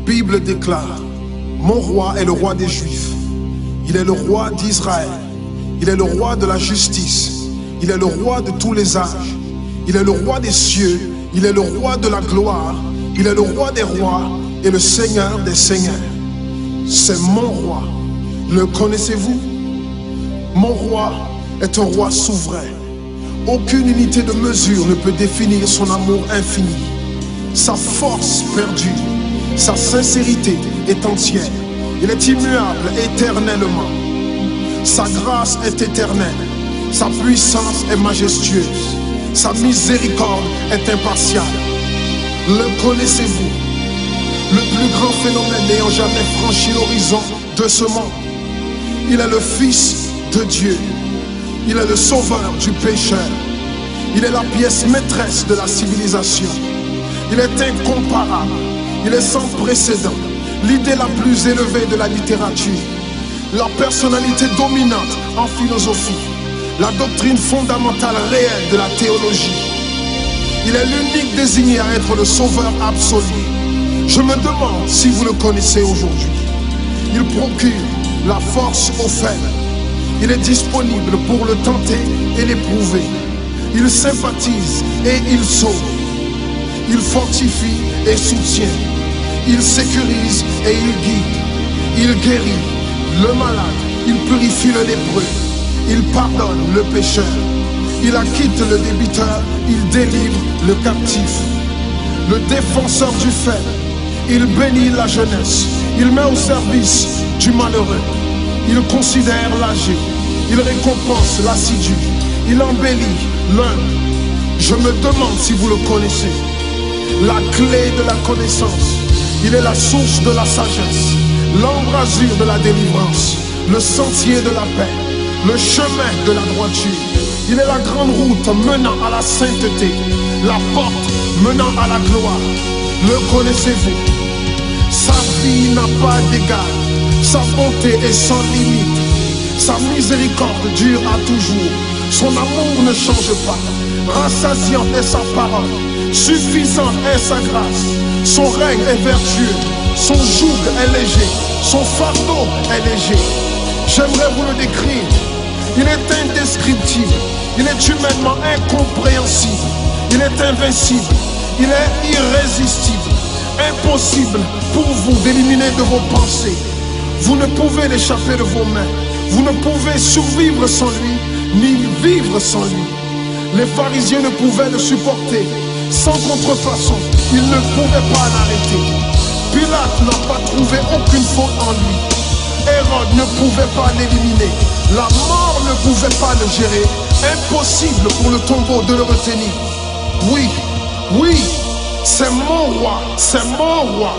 Bible déclare, mon roi est le roi des Juifs. Il est le roi d'Israël. Il est le roi de la justice. Il est le roi de tous les âges. Il est le roi des cieux. Il est le roi de la gloire. Il est le roi des rois et le Seigneur des seigneurs. C'est mon roi. Le connaissez-vous? Mon roi est un roi souverain. Aucune unité de mesure ne peut définir son amour infini. Sa force perdue, sa sincérité est entière. Il est immuable éternellement. Sa grâce est éternelle. Sa puissance est majestueuse. Sa miséricorde est impartiale. Le connaissez-vous? Le plus grand phénomène n'ayant jamais franchi l'horizon de ce monde. Il est le Fils de Dieu. Il est le sauveur du pécheur. Il est la pièce maîtresse de la civilisation. Il est incomparable. Il est sans précédent. L'idée la plus élevée de la littérature. La personnalité dominante en philosophie. La doctrine fondamentale réelle de la théologie. Il est l'unique désigné à être le sauveur absolu. Je me demande si vous le connaissez aujourd'hui. Il procure la force aux faibles. Il est disponible pour le tenter et l'éprouver. Il sympathise et il sauve. Il fortifie et soutient. Il sécurise et il guide. Il guérit le malade. Il purifie le lépreux. Il pardonne le pécheur. Il acquitte le débiteur. Il délivre le captif. Le défenseur du faible. Il bénit la jeunesse. Il met au service du malheureux. Il considère l'âgé. Il récompense l'assidu. Il embellit l'humble. Je me demande si vous le connaissez. La clé de la connaissance. Il est la source de la sagesse. L'embrasure de la délivrance. Le sentier de la paix. Le chemin de la droiture. Il est la grande route menant à la sainteté. La porte menant à la gloire. Le connaissez-vous? Sa vie n'a pas d'égal. Sa bonté est sans limite. Sa miséricorde dure à toujours. Son amour ne change pas. Rassasiante est sa parole. Suffisante est sa grâce. Son règne est vertueux. Son joug est léger. Son fardeau est léger. J'aimerais vous le décrire. Il est indescriptible. Il est humainement incompréhensible. Il est invincible. Il est irrésistible. Impossible pour vous d'éliminer de vos pensées. Vous ne pouvez l'échapper de vos mains. Vous ne pouvez survivre sans lui, ni vivre sans lui. Les pharisiens ne pouvaient le supporter. Sans contrefaçon, ils ne pouvaient pas l'arrêter. Pilate n'a pas trouvé aucune faute en lui. Hérode ne pouvait pas l'éliminer. La mort ne pouvait pas le gérer. Impossible pour le tombeau de le retenir. Oui, oui, c'est mon roi, c'est mon roi.